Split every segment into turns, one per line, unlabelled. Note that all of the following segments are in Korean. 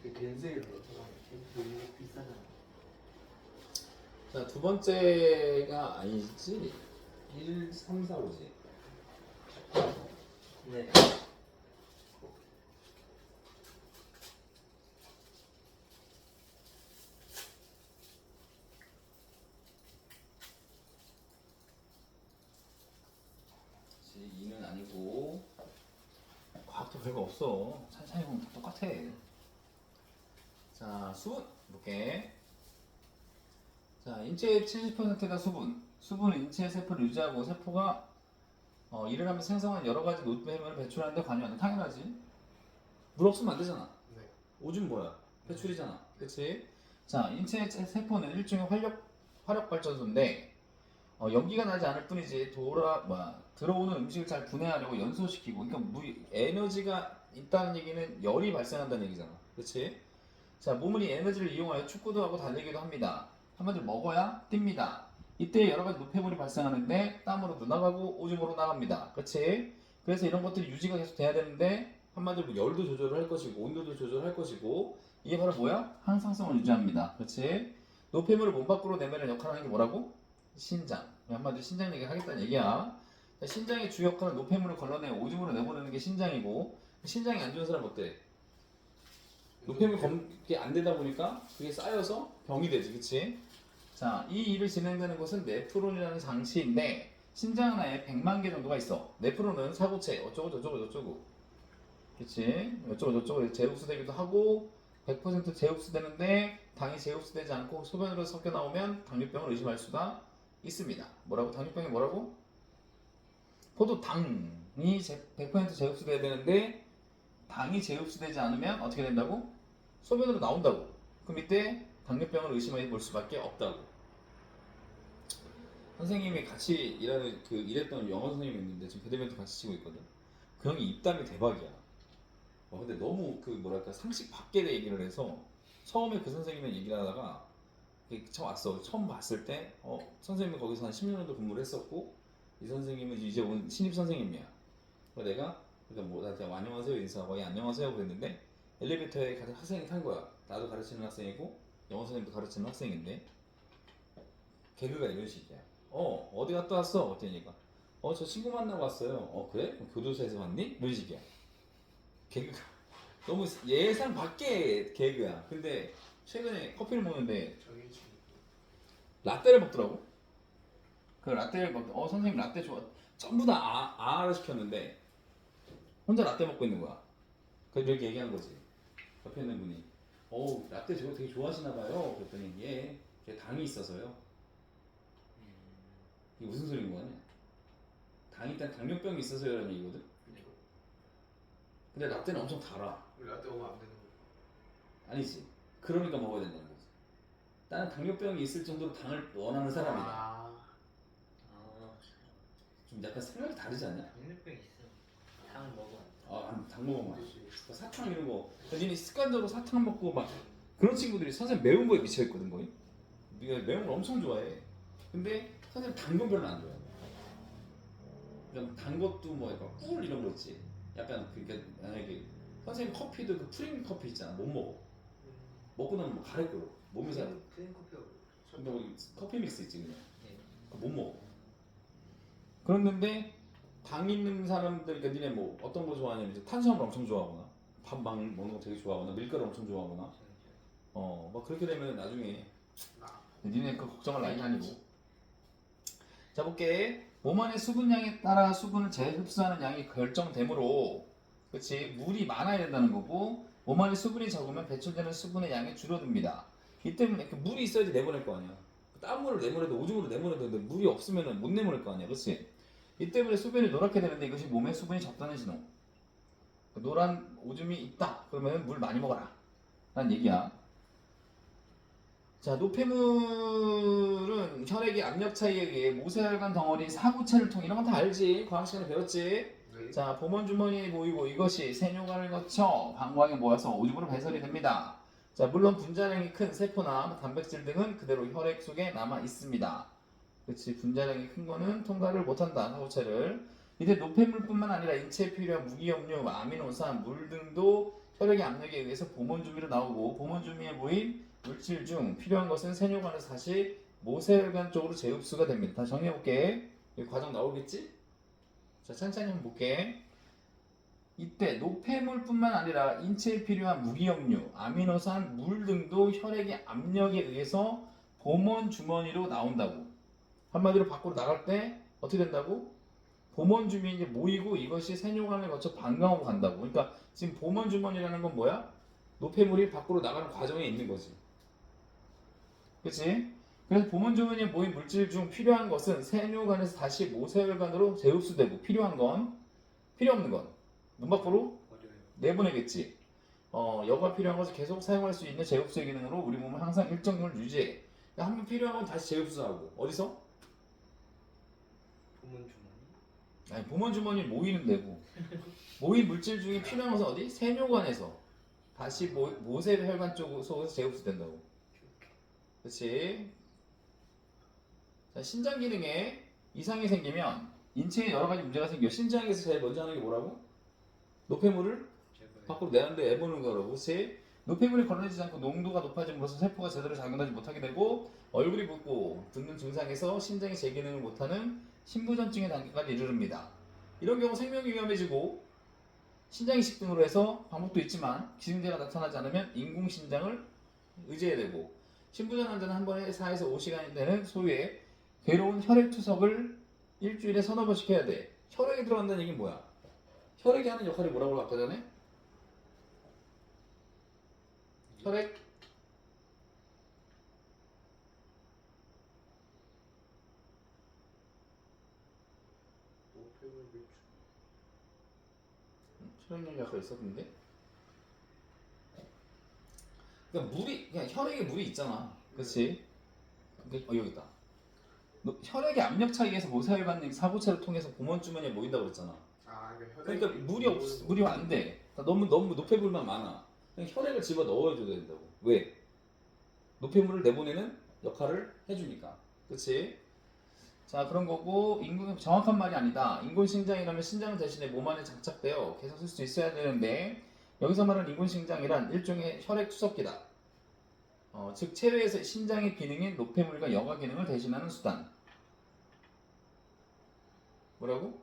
이렇게 겐세이로 넣어서 이거 비싸잖아.
자, 두 번째가 아니지. 1, 3, 4, 5지.
네.
그치, 2는 아니고. 과학도 별거 없어. 천천히 보면 다 똑같아. 자, 수분 볼게. 자, 인체의 70%가 수분. 수분은 인체의 세포를 유지하고 세포가 일을 하면서 생성한 여러 가지 노폐물을 배출하는데 관여한다. 당연하지. 물 없으면 안 되잖아.
네.
오줌 뭐야? 배출이잖아. 그치? 자, 인체의 세포는 일종의 화력 발전소인데 연기가 나지 않을 뿐이지 들어오는 음식을 잘 분해하려고 연소시키고, 그러니까 에너지가 있다는 얘기는 열이 발생한다는 얘기잖아. 그치? 자, 몸은 이 에너지를 이용하여 축구도 하고 달리기도 합니다. 한마디로 먹어야 뜁니다. 이때 여러 가지 노폐물이 발생하는데 땀으로도 나가고 오줌으로 나갑니다. 그치? 그래서 이런 것들이 유지가 계속 돼야 되는데 한마디로 열도 조절을 할 것이고 온도도 조절할 것이고, 이게 바로 뭐야? 항상성을 유지합니다. 그치? 노폐물을 몸 밖으로 내면은 역할을 하는 게 뭐라고? 신장. 한마디로 신장 얘기 하겠다는 얘기야. 자, 신장의 주 역할은 노폐물을 걸러내 오줌으로 내보내는 게 신장이고, 신장이 안 좋은 사람 어때? 노폐물 검게 안 되다 보니까 그게 쌓여서 병이 되지, 그치? 자, 이 일을 진행되는 것은 네프론이라는 장치인데 신장 하나에 100만 개 정도가 있어. 네프론은 사고체 어쩌고 저쩌고 저쩌고, 그치? 어쩌고 저쩌고 재흡수되기도 하고 100% 재흡수되는데 당이 재흡수되지 않고 소변으로 섞여 나오면 당뇨병을 의심할 수가 있습니다. 뭐라고? 당뇨병이 뭐라고? 포도당이 100% 재흡수돼야 되는데 당이 재흡수되지 않으면 어떻게 된다고? 소변으로 나온다고. 그럼 이때 당뇨병을 의심해 볼 수밖에 없다고. 선생님이 같이 일했던 영어 선생님이 있는데 지금 배드민턴 같이 치고 있거든. 그 형이 입담이 대박이야. 근데 너무 상식 밖의 얘기를 해서 처음에 그 선생님이랑 얘기를 하다가 처음 왔어. 처음 봤을 때 선생님은 거기서 한 10년 정도 근무를 했었고 이 선생님은 이제 온 신입 선생님이야. 내가 뭐 나한테 안녕하세요 인사하고 안녕하세요 그랬는데 엘리베이터에 학생이 탄 거야. 나도 가르치는 학생이고 영어 선생님도 가르치는 학생인데 개그가 이런 식이야. 어디 갔다 왔어? 그랬더니까 저 친구 만나고 왔어요. 그래? 그럼 교도소에서 왔니? 이런 식이야. 개그가 너무 예상 밖의 개그야. 근데 최근에 커피를 먹는데
저기 지금
라떼를 먹더라고. 그 라떼를 선생님 라떼 좋아. 전부 다 아를 시켰는데 혼자 라떼 먹고 있는 거야. 그래서 이렇게 얘기한 거지. 옆에 있는 분이 라떼 저거 되게 좋아하시나 봐요. 그랬더니 예, 당이 있어서요. 이게 무슨 소리인 거냐? 당이 일단 당뇨병이 있어서라는 얘기거든. 근데 라떼는 엄청 달아.
라떼 먹으면 안 되는 거예요.
아니지. 그러니까 먹어야 된다는 거지. 나는 당뇨병이 있을 정도로 당을 원하는 사람이다. 좀 약간 생각이 다르지 않냐?
당뇨병 있어. 당을 먹어.
당 먹으면 안 돼. 사탕 이런 거. 니네 습관적으로 사탕 먹고 막 그런 친구들이 선생님 매운 거에 미쳐있거든 거의. 네가 매운 걸 엄청 좋아해. 근데 선생님 단 건 별로 안 좋아해. 그냥 단 것도 뭐 약간 꿀 이런 거 있지. 약간 그러니까 만약에 선생님 커피도 그 프림 커피 있잖아. 못 먹어. 먹고 나면 뭐 가래 끓어. 몸에서.
크림 커피가
근데 뭐 커피 믹스 있지 그냥.
네.
못 먹어. 그랬는데 당 있는 사람들, 그러니까 니네 뭐 어떤 거 좋아하냐면 이제 탄수화물 엄청 좋아하거나 밥 먹는 거 되게 좋아하거나 밀가루 엄청 좋아하거나 막 그렇게 되면 나중에 니네 그 걱정할 나이는 아니고. 자 볼게. 몸 안의 수분량에 따라 수분을 재흡수하는 양이 결정되므로, 그치, 물이 많아야 된다는 거고 몸 안에 수분이 적으면 배출되는 수분의 양이 줄어듭니다. 이 때문에 물이 있어야지 내보낼 거 아니야. 땀물을 내보내도 오줌으로 내보내도 되는데 물이 없으면 못 내보낼 거 아니야. 그치? 이 때문에 소변이 노랗게 되는데 이것이 몸에 수분이 적다는 신호. 노란 오줌이 있다 그러면 물 많이 먹어라 라는 얘기야. 자, 노폐물은 혈액의 압력 차이에 의해 모세혈관 덩어리, 사구체를 통해, 이런 건 다 알지? 과학 시간에 배웠지?
네.
자, 보먼 주머니에 모이고 이것이 세뇨관을 거쳐 방광에 모여서 오줌으로 배설이 됩니다. 자, 물론 분자량이 큰 세포나 단백질 등은 그대로 혈액 속에 남아 있습니다. 그치, 분자량이 큰 거는 통과를 못한다, 사구체를. 이때 노폐물뿐만 아니라 인체에 필요한 무기염료, 아미노산, 물 등도 혈액의 압력에 의해서 보몬 주미로 나오고 보몬 주미에 모인 물질 중 필요한 것은 세뇨관에서 다시 모세혈관 쪽으로 재흡수가 됩니다. 다시 정리해볼게. 여기 과정 나오겠지? 자, 천천히 한번 볼게. 이때 노폐물뿐만 아니라 인체에 필요한 무기염료, 아미노산, 물 등도 혈액의 압력에 의해서 보몬 주머니로 나온다고. 한마디로 밖으로 나갈 때 어떻게 된다고? 보몬 주머니에 모이고 이것이 세뇨관을 거쳐 방광으로 간다고. 그러니까 지금 보몬 주머니라는 건 뭐야? 노폐물이 밖으로 나가는 과정에 있는 거지. 그치? 그래서 보몬 주머니에 모인 물질 중 필요한 것은 세뇨관에서 다시 모세혈관으로 재흡수되고 필요한 건 필요 없는 건 문 밖으로
어려워요.
내보내겠지. 여가 필요한 것을 계속 사용할 수 있는 재흡수의 기능으로 우리 몸은 항상 일정량을 유지해. 그러니까 한번 필요한 건 다시 재흡수하고. 어디서?
보문 주머니.
아니, 보몬 주머니 모이는 데고. 모인 물질 중에 필요한 것은 어디? 세뇨관에서 다시 모세혈관 쪽에서 재흡수된다고. 그렇지? 자, 신장 기능에 이상이 생기면 인체에 여러 가지 문제가 생겨. 신장에서 제일 먼저 하는 게 뭐라고? 노폐물을
제거해요.
밖으로 내는데 내보는 거라고. 그렇지? 노폐물이 걸러지지 않고 농도가 높아짐으로써 세포가 제대로 작용하지 못하게 되고 얼굴이 붓고 붓는 증상에서 신장이 제 기능을 못하는 신부전증의 단계까지 이르릅니다. 이런 경우 생명이 위험해지고 신장 이식 등으로 해서 방법도 있지만 기증제가 나타나지 않으면 인공신장을 의지해야 되고 신부전 환자는 한 번에 4에서 5시간이 되는 소유의 괴로운 혈액 투석을 일주일에 서너 번씩 해야 돼. 혈액이 들어간다는 얘기는 뭐야? 혈액이 하는 역할이 뭐라고 아까 전에? 혈액?
노폐물 배출.
혈액 역할이 있었는데? 그러니까 물이 그냥 혈액에 물이 있잖아. 그렇지? 여기 있다. 혈액의 압력 차이에서 모세혈관 사고체를 통해서 보몬 주머니에 모인다고 그랬잖아.
아,
그러니까 물이 안 돼. 너무 노폐물만 많아. 그냥 혈액을 집어 넣어줘야 된다고. 왜? 노폐물을 내보내는 역할을 해주니까. 그렇지? 자, 그런 거고 정확한 말이 아니다. 인공신장이라면 신장 대신에 몸 안에 장착되어 계속 쓸 수 있어야 되는데 여기서 말하는 인공신장이란 일종의 혈액 투석기다. 즉 체외에서 신장의 기능인 노폐물과 여가 기능을 대신하는 수단. 뭐라고?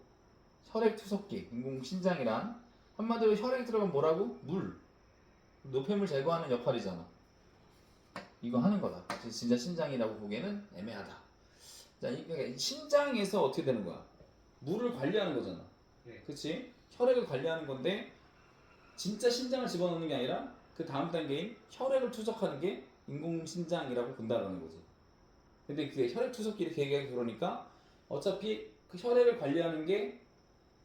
혈액 투석기, 인공신장이란 한마디로 혈액 들어간 뭐라고? 물. 노폐물 제거하는 역할이잖아. 이거 하는 거다. 진짜 신장이라고 보기에는 애매하다. 자, 그러니까 신장에서 어떻게 되는 거야? 물을 관리하는 거잖아.
네.
그렇지? 혈액을 관리하는 건데 진짜 신장을 집어넣는 게 아니라 그 다음 단계인 혈액을 투석하는 게 인공신장이라고 본다라는 거지. 근데 그게 혈액 투석기 이렇게 얘기하기 그러니까 어차피 그 혈액을 관리하는 게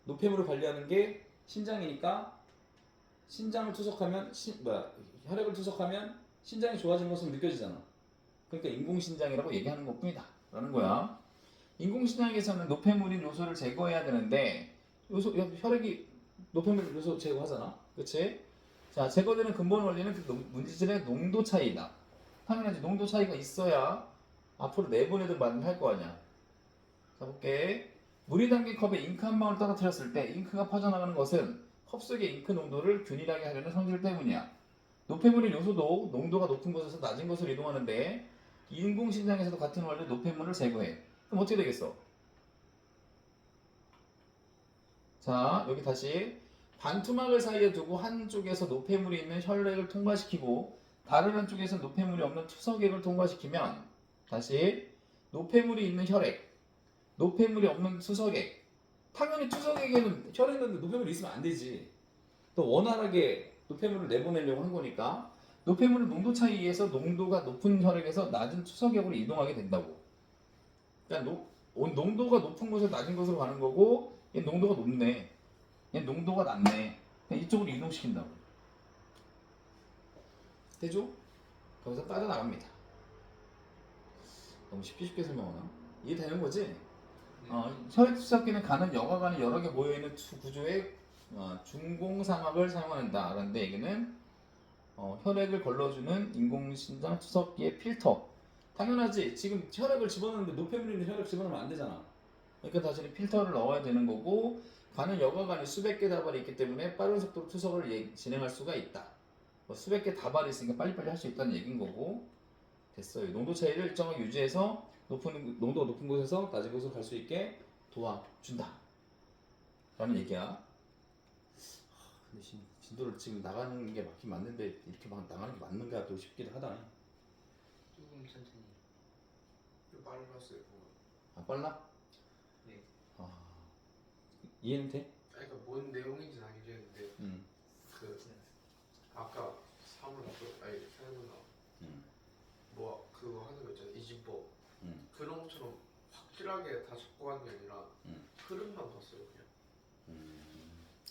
노폐물을 관리하는 게 신장이니까 신장을 투석하면 혈액을 투석하면 신장이 좋아지는 것으로 느껴지잖아. 그러니까 인공신장이라고 얘기하는 것뿐이다 라는 거야. 인공신장에서는 노폐물인 요소를 제거해야 되는데 혈액이 노폐물 요소 제거하잖아. 그치? 자, 제거되는 근본 원리는 그 물질의 농도 차이다. 당연하지. 농도 차이가 있어야 앞으로 내보내든 말든 할 거 아니야. 자, 볼게. 물이 담긴 컵에 잉크 한 방울 떨어뜨렸을 때 잉크가 퍼져나가는 것은 컵 속의 잉크 농도를 균일하게 하려는 성질 때문이야. 노폐물인 요소도 농도가 높은 곳에서 낮은 곳으로 이동하는데 인공신장에서도 같은 원리로 노폐물을 제거해. 그럼 어떻게 되겠어? 자, 여기 다시 반투막을 사이에 두고 한쪽에서 노폐물이 있는 혈액을 통과시키고 다른 한쪽에서 노폐물이 없는 투석액을 통과시키면 다시 노폐물이 있는 혈액, 노폐물이 없는 투석액. 당연히 투석액에는 혈액 넣는데 노폐물이 있으면 안 되지. 또 원활하게 노폐물을 내보내려고 한 거니까 노폐물은 농도 차이에서 농도가 높은 혈액에서 낮은 투석액으로 이동하게 된다고. 그러니까 농도가 높은 곳에서 낮은 곳으로 가는 거고 얘 농도가 높네. 얘 농도가 낮네. 그냥 이쪽으로 이동시킨다고. 되죠? 거기서 빠져나갑니다. 너무 쉽게 설명하나? 이해되는 거지? 혈액 투석기는 가는 여과관이 여러 개 모여있는 구조의 중공삼합을 사용한다. 그런데 얘기는 혈액을 걸러주는 인공신장 투석기의 필터. 당연하지. 지금 혈액을 집어넣는데 노폐물 있는 혈액 집어넣으면 안 되잖아. 그러니까 다시 필터를 넣어야 되는 거고 가는 여과관이 수백 개 다발이 있기 때문에 빠른 속도로 투석을 진행할 수가 있다. 뭐 수백 개 다발이 있으니까 빨리빨리 할 수 있다는 얘기인 거고 됐어요. 농도 차이를 일정하게 유지해서 농도가 높은 곳에서 낮은 곳으로 갈 수 있게 도와준다. 라는 얘기야. 근데 진도를 지금 나가는 게 맞긴 맞는데 이렇게 막 나가는 게 맞는가 또 싶기도 하다.
조금 천천히.
좀 빨랐어요. 뭔가.
아 빨라?
네.
아 이해는 돼?
아니, 그러니까 뭔 내용인지는 알겠는데 그 아까 사무나 뭐 그거 하는 거 있잖아. 이진법 그런 것처럼 확실하게 다 잡고 가는 게 아니라 흐름만 봤어요 그냥.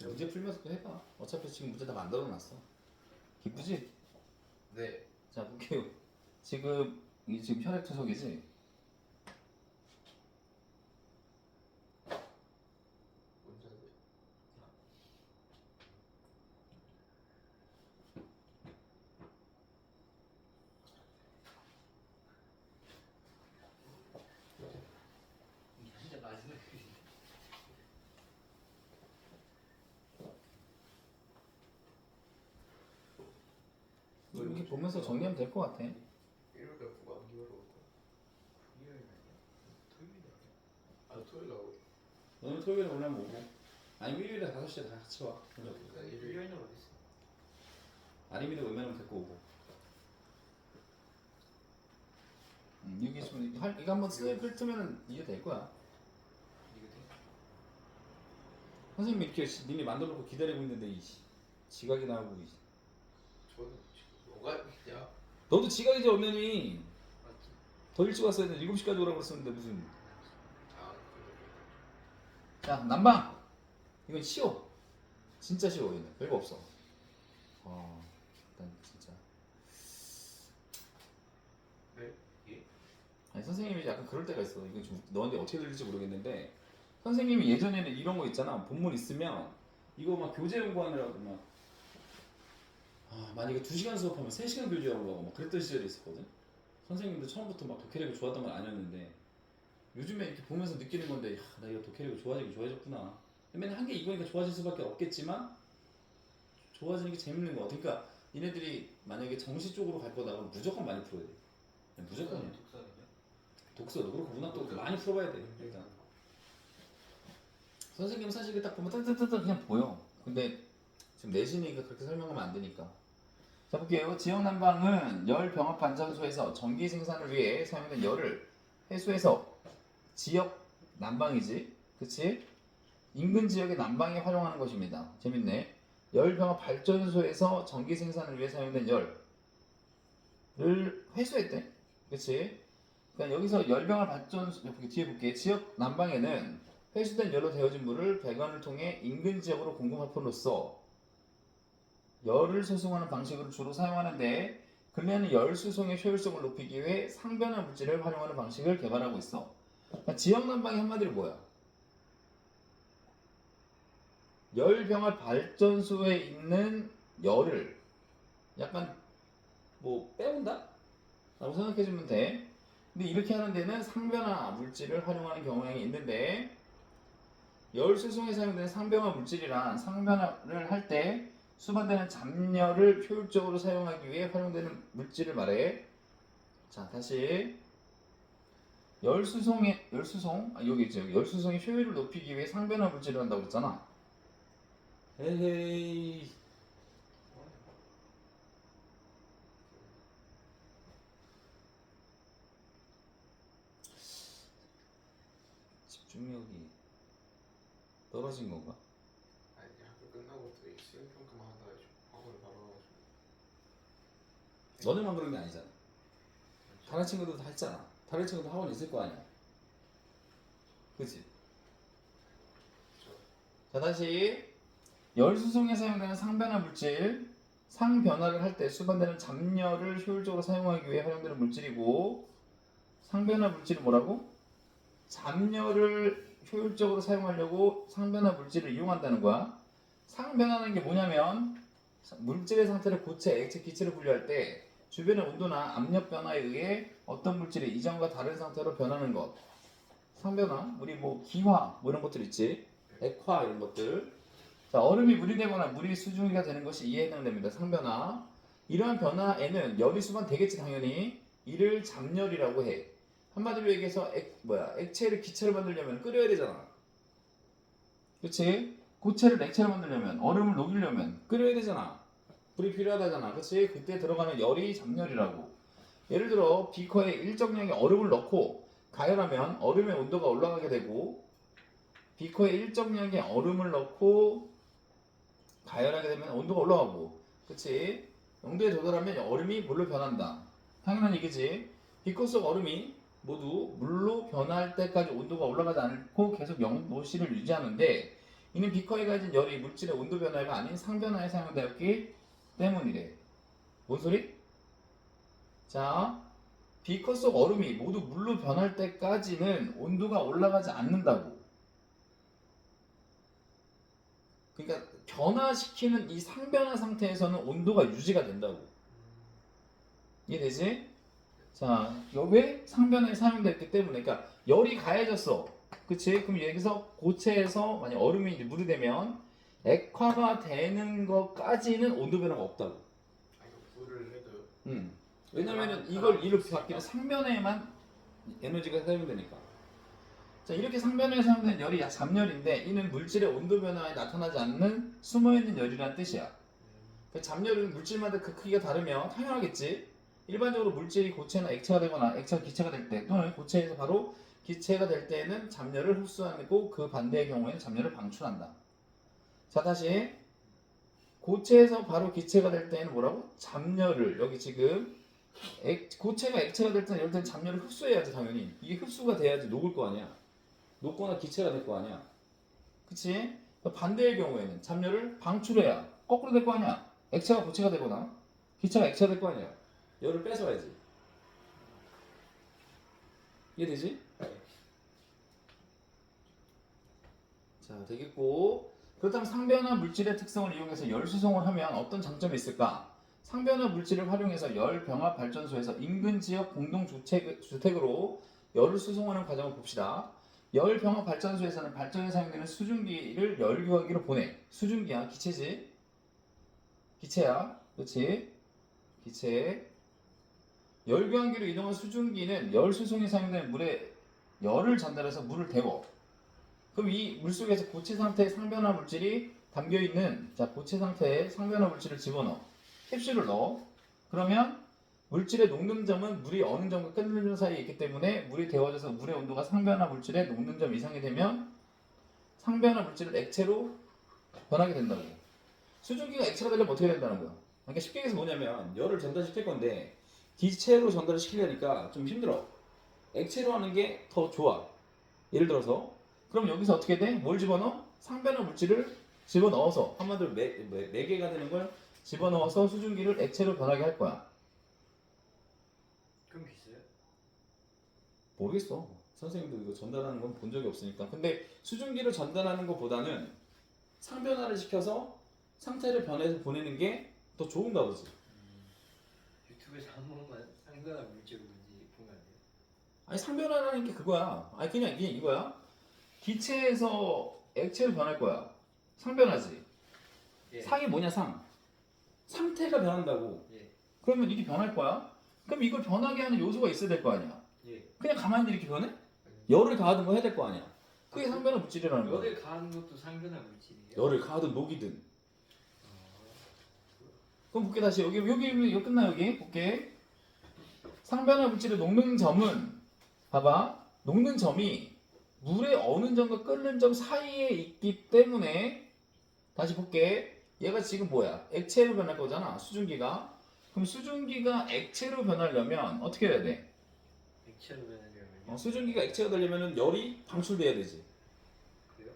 문제 풀면서 또 해봐. 어차피 지금 문제 다 만들어놨어. 기쁘지?
네.
자 볼게요. 지금 이 지금 혈액 투석이지?
문제는
이게 진짜 마지막에.
이렇게 보면서 정리하면 될 것 같아.
일요일에 국어 안 기울어 올 거야.
금요일 날이야?
토요일이 아니야? 아 토요일 나오고.
너는 토요일에 오려면 오고 아니면 일요일에 5시에 다 같이 와.
그러니까 일요일.
일요일은 어디 있어?
아니면 웬만하면 데리고 오고. 여기 지금 이거 한번 훑으면 이해될 거야.
이거 돼?
선생님이 이렇게 님이 만들어 놓고 기다리고 있는데 이 지각이 나오고
저는 지금 뭐가 야.
너도 지각이지 엄연히.
맞지?
더 일찍 왔어야 돼. 7시까지 오라고 그랬었는데 무슨.
아
자 난방 이건 쉬워. 진짜 쉬워. 얘는 별거 없어. 일단 진짜
네?
아니 선생님이 약간 그럴 때가 있어. 이건 좀 너한테 어떻게 들릴지 모르겠는데 선생님이 예전에는 이런 거 있잖아. 본문 있으면 이거 막 교재 연구하느라고 막 만약에 2시간 수업하면 3시간 교재하고 하고 막 그랬던 시절이 있었거든. 선생님도 처음부터 막 독해력이 좋았던 건 아니었는데 요즘에 이렇게 보면서 느끼는 건데 나 이거 독해력이 좋아졌구나. 맨날 한 게 이거니까 좋아질 수밖에 없겠지만 좋아지는 게 재밌는 거 같아. 그러니까 얘네들이 만약에 정시 쪽으로 갈 거다 그러면 무조건 많이 풀어야 돼. 그냥 무조건이야.
독서는요?
독서도 그렇고 문학도 많이 풀어봐야 돼. 일단 선생님 사실 딱 보면 딴딴딴딴 그냥 보여. 근데 지금 내신이니까 그렇게 설명하면 안 되니까. 자 볼게요. 지역 난방은 열 병합 발전소에서 전기 생산을 위해 사용된 열을 회수해서 지역 난방이지, 그치? 인근 지역의 난방에 활용하는 것입니다. 재밌네. 열 병합 발전소에서 전기 생산을 위해 사용된 열을 회수했대, 그치? 그러니까 여기서 열병합 발전소 뒤에 볼게. 지역 난방에는 회수된 열로 데워진 물을 배관을 통해 인근 지역으로 공급함으로써 열을 수송하는 방식으로 주로 사용하는데 근래에는 열 수송의 효율성을 높이기 위해 상변화 물질을 활용하는 방식을 개발하고 있어. 그러니까 지역 난방이 한마디로 뭐야? 열병합 발전소에 있는 열을 약간 뭐 빼온다? 라고 생각해주면 돼. 근데 이렇게 하는 데는 상변화 물질을 활용하는 경향이 있는데 열 수송에 사용되는 상변화 물질이란 상변화를 할 때 수반되는 잡열을 효율적으로 사용하기 위해 활용되는 물질을 말해. 자 다시 여기 있죠. 열 수송의 효율을 높이기 위해 상변화 물질을 한다고 했잖아. 에헤이. 집중력이 떨어진 건가?
아니 학교 끝나고 또 시험 평가만 하다가 학원을 바로 가가지고.
너네만 그런 게 아니잖아. 다른 친구들도 다 했잖아. 다른 친구도 학원 있을 거 아니야. 그치? 자 다시 열 수송에 사용되는 상변화 물질 상변화를 할 때 수반되는 잡열을 효율적으로 사용하기 위해 활용되는 물질이고 상변화 물질이 뭐라고? 잡열을 효율적으로 사용하려고 상변화 물질을 이용한다는 거야. 상변화는 게 뭐냐면 물질의 상태를 고체, 액체, 기체로 분류할 때 주변의 온도나 압력 변화에 의해 어떤 물질이 이전과 다른 상태로 변하는 것. 상변화, 우리 뭐 기화 뭐 이런 것들 있지, 액화 이런 것들. 자, 얼음이 물이 되거나 물이 수증기가 되는 것이 이에 해당됩니다. 상변화. 이러한 변화에는 열이 수반 되겠지 당연히. 이를 잡열이라고 해. 한마디로 얘기해서 액체를 기체로 만들려면 끓여야 되잖아. 그치? 고체를 액체로 만들려면, 얼음을 녹이려면 끓여야 되잖아. 불이 필요하다잖아. 그치? 그때 들어가는 열이 잡열이라고. 예를 들어 비커에 일정량의 얼음을 넣고 가열하면 얼음의 온도가 올라가게 되고, 비커에 일정량의 얼음을 넣고 가열하게 되면 온도가 올라가고, 그치? 농도에 도달하면 얼음이 물로 변한다. 당연한 얘기지. 비커 속 얼음이 모두 물로 변할 때까지 온도가 올라가지 않고 계속 0도씨를 유지하는데, 이는 비커에 가진 열이 물질의 온도 변화가 아닌 상변화에 사용되었기 때문이래. 뭔 소리? 자, 비커 속 얼음이 모두 물로 변할 때까지는 온도가 올라가지 않는다고. 그러니까 변화시키는 이 상변화 상태에서는 온도가 유지가 된다고. 이해되지? 자, 왜 상변화에 사용됐기 때문에, 그러니까 열이 가해졌어. 그치? 그럼 여기서 고체에서 만약 얼음이 이제 물이 되면 액화가 되는 것까지는 온도 변화가 없다고.
아, 이거 불을 해도
왜냐면은 이를 받기는 상변화에만 에너지가 사용되니까. 자, 이렇게 상변화에 사용된 열이 잡열인데, 이는 물질의 온도 변화에 나타나지 않는 숨어있는 열이라는 뜻이야. 그 잡열은 물질마다 그 크기가 다르면 당연하겠지. 일반적으로 물질이 고체나 액체가 되거나 액체가 기체가 될 때, 또는 고체에서 바로 기체가 될 때에는 잡열을 흡수하고 그 반대의 경우에는 잡열을 방출한다. 자, 다시 고체에서 바로 기체가 될 때에는 뭐라고? 잡열을, 여기 지금 고체가 액체가 될 때는 이럴 때는 잡열을 흡수해야지. 당연히 이게 흡수가 돼야지 녹을 거 아니야. 녹거나 기체가 될 거 아니야. 그치? 반대의 경우에는 잡열을 방출해야 거꾸로 될 거 아니야. 액체가 고체가 되거나 기체가 액체가 될 거 아니야. 열을 뺏어야지. 이해되지? 자, 되겠고, 그렇다면 상변화 물질의 특성을 이용해서 열 수송을 하면 어떤 장점이 있을까? 상변화 물질을 활용해서 열 병합 발전소에서 인근 지역 공동 주택으로 열을 수송하는 과정을 봅시다. 열 병합 발전소에서는 발전에 사용되는 수증기를 열 교환기로 보내. 수증기야, 기체지? 기체야, 그렇지? 기체. 열 교환기로 이동한 수증기는 열 수송에 사용되는 물에 열을 전달해서 물을 데워. 그럼 이 물속에서 고체 상태의 상변화 물질이 담겨있는, 자, 고체 상태의 상변화 물질을 집어넣어. 캡슐을 넣어. 그러면 물질의 녹는점은 물이 어느 점과 끓는 점 사이에 있기 때문에 물이 데워져서 물의 온도가 상변화 물질의 녹는 점 이상이 되면 상변화 물질은 액체로 변하게 된다고. 수증기가 액체가 되려면 어떻게 된다는 거야? 그러니까 쉽게 얘기해서 뭐냐면 열을 전달시킬 건데 기체로 전달을 시키려니까 좀 힘들어. 액체로 하는 게 더 좋아. 예를 들어서 그럼 여기서 어떻게 돼? 뭘 집어넣어? 상변화 물질을 집어넣어서, 한마디로 매개가 되는 걸 집어넣어서 수증기를 액체로 변하게 할 거야.
그럼 비싸요?
모르겠어. 선생님도 이거 전달하는 건 본 적이 없으니까. 근데 수증기를 전달하는 것보다는 상변화를 시켜서 상태를 변해서 보내는 게 더 좋은가 보지.
유튜브에서 한 번만 상변화 물질 뭔지 보면 안 돼요?
아니, 상변화라는 게 그거야. 아니, 그냥 이거야. 기체에서 액체로 변할 거야. 상변화지.
예.
상이 뭐냐, 상. 상태가 변한다고.
예.
그러면 이게 변할 거야. 그럼 이걸 변하게 하는 요소가 있어야 될 거 아니야.
예.
그냥 가만히 이렇게 변해? 열을 가하든 뭐 해야 될 거 아니야. 그게 상변화 물질이라는 거야.
열을 가하는 것도 상변화 물질이에요?
열을 가하든 녹이든. 그럼 볼게. 다시 여기 끝나. 여기 볼게. 상변화 물질의 녹는 점은, 봐봐, 녹는 점이 물의 어느 점과 끓는 점 사이에 있기 때문에, 다시 볼게. 얘가 지금 뭐야? 액체로 변할 거잖아, 수증기가. 그럼 수증기가 액체로 변하려면 어떻게 해야 돼?
액체로 변하려면요?
수증기가 액체가 되려면 열이 방출돼야 되지.
그래요?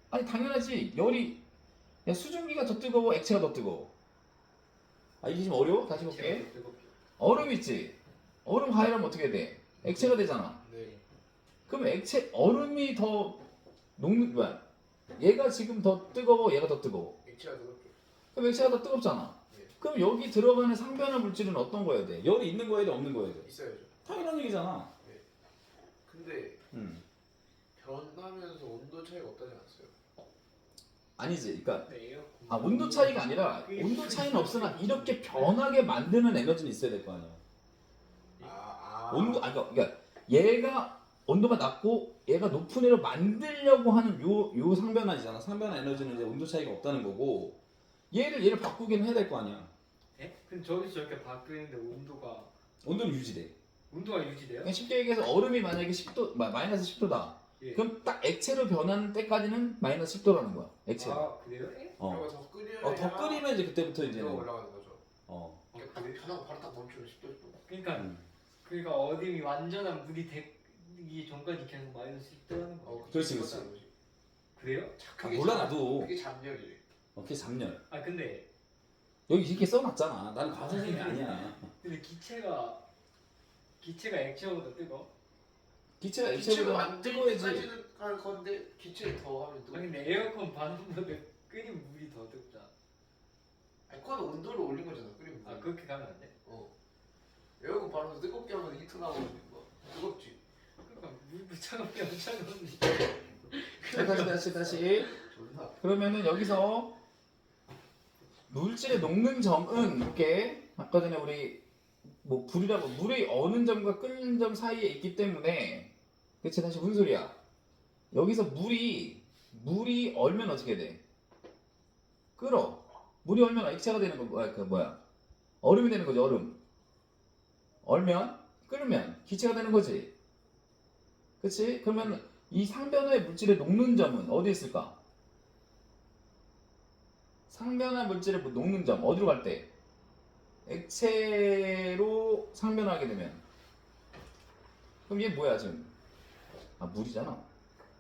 아니, 당연하지. 야, 수증기가 더 뜨거워, 액체가 더 뜨거워? 아, 이게 지금 어려워? 다시 볼게.
액체가 더 뜨겁죠.
얼음 있지? 얼음 가열하면 어떻게 돼? 액체가 되잖아.
네.
그럼 얼음이 더 녹는 거야. 얘가 지금 더 뜨거워, 얘가 더 뜨거워.
액체가 뜨겁죠.
그럼 액체가 더 뜨겁잖아.
네.
그럼 여기 들어가는 상변화 물질은 어떤 거여야 돼? 열이 있는 거여야 돼, 없는 거여야 돼?
있어야죠.
당연한 얘기잖아.
근데 변하면서 온도 차이가 없다지 않았어요?
아니지. 그러니까
근데 에어컨
온도 차이가 아니라 온도 차이는 없으나 이렇게 변하게 만드는 에너지는 있어야 될 거 아니야. 온도 그러니까 얘가 온도가 낮고 얘가 높은 애로 만들려고 하는 요 상변화이잖아. 상변화 에너지는 이제 온도 차이가 없다는 거고 얘를 바꾸긴 해야 될 거 아니야.
에? 근데 저기서 저렇게 바뀌는데
온도는 유지돼.
온도가 유지돼요?
그냥 쉽게 얘기해서 얼음이 만약에 10도 마이너스 10도다.
예.
그럼 딱 액체로 변하는 때까지는 마이너스 10도라는 거야. 액체.
아 그래요? 에?
그리고
어.
더 끓여야
더 끓이면 이제 그때부터 이제
올라가는 거죠.
어.
그러니까 딱 변하고 바로 딱 멈추면 10도.
그러니까 그러니까 어dim이 완전한 물이 되기 전까지 계속 마이너스 10도라는 거.
그렇지.
그래요?
몰라 나도.
그게 잡열이래.
그게 잡열.
아 근데
여기 이렇게 써놨잖아. 나는 과학 선생님이 아니야.
근데 기체가 액체보다 뜨거?
기체가
기체를
액체보다
만들기까지는
뜨거워야지.
할 건데 기체를 더 하면 또.
아 근데 에어컨 반응보다 끓인 물이 더 뜨겁다.
아니 그건 온도를 올린 거잖아. 끓이면.
아 그렇게 가면 안 돼?
에어컨 바람도 뜨겁게 하면 히트 나오는 거. 뜨겁지.
그러니까 물도 차갑게 하면 차가운데.
자, 다시.
존나.
그러면은 여기서 물질의 녹는 점은 이렇게 아까 전에 우리 뭐 불이라고 물이 어는 점과 끓는 점 사이에 있기 때문에 그치 다시 무슨 소리야? 여기서 물이 얼면 어떻게 돼? 끓어. 물이 얼면 액체가 되는 거 뭐야? 얼음이 되는 거지 얼음. 얼면 끓으면 기체가 되는 거지. 그치? 그러면 이 상변화의 물질의 녹는 점은 어디에 있을까? 상변화 물질의 녹는 점 어디로 갈 때? 액체로 상변하게 되면 그럼 얘 뭐야 지금? 아 물이잖아.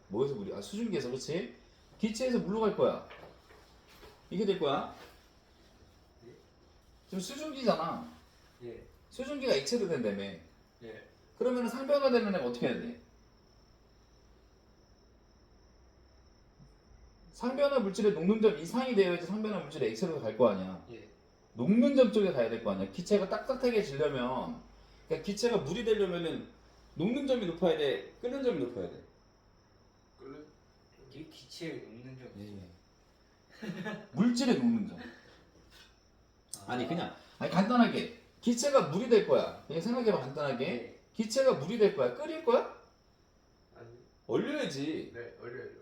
뭐에서 물이? 아 수증기에서. 그렇지? 기체에서 물로 갈 거야. 이게 될 거야. 지금 수증기잖아.
예.
수증기가 액체도 된다며.
예.
그러면 상변화되는 애가 어떻게 해야 돼? 상변화 물질의 녹는 점 이상이 되어야지 상변화 물질의 액체로 갈 거 아니야.
예.
녹는 점 쪽에 가야 될 거 아니야. 기체가 딱딱하게 지려면, 그러니까 기체가 물이 되려면은 녹는 점이 높아야 돼, 끓는 점이 높아야 돼.
끓는.
이게 기체에 녹는 점.
물질의 녹는 점. 아니 간단하게 기체가 물이 될 거야. 그냥 생각해봐 간단하게.
예.
기체가 물이 될 거야. 끓일 거야?
아니.
얼려야지.
네 얼려야죠.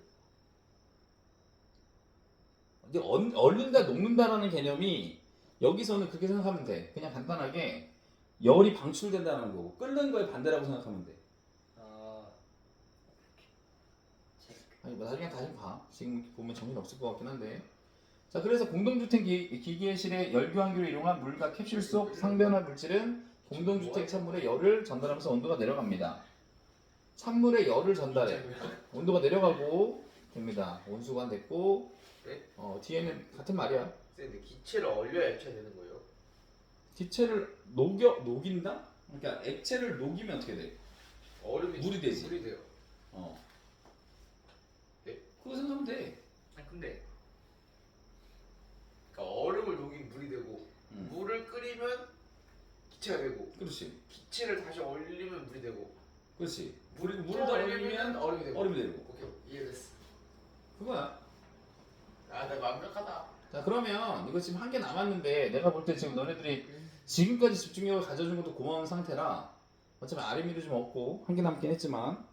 근데 얼린다, 녹는다라는 개념이 여기서는 그렇게 생각하면 돼. 그냥 간단하게 열이 방출된다는 거고 끓는 거에 반대라고 생각하면 돼.
아.
아니 뭐 나중에 다시 봐. 지금 보면 정신 없을 것 같긴 한데. 자, 그래서 공동주택 기계실의 열교환기로 이용한 물과 캡슐 속 상변화 물질은 공동주택 찬물에 열을 전달하면서 온도가 내려갑니다. 찬물에 열을 전달해. 온도가 내려가고 됩니다. 온수관 됐고.
네?
뒤에는 같은 말이야.
근데 기체를 얼려야 액체 되는 거예요.
기체를 녹인다? 그러니까 액체를 녹이면 어떻게 돼?
얼음이
물이 되지.
물이 돼요. 네?
그거 생각하면 돼.
아 근데
그러니까 얼음을 녹이면 물이 되고 물을 끓이면 기체가 되고
그렇지.
기체를 다시 얼리면 물이 되고
그렇지.
물을
더 얼리면
얼음이 되고.
얼음이 되고.
오케이 이해됐어.
그거야.
아 내가 완벽하다.
자, 그러면 이거 지금 한 개 남았는데 내가 볼 때 지금 너네들이 지금까지 집중력을 가져준 것도 고마운 상태라 어차피 아르미도 좀 없고 한 개 남긴 했지만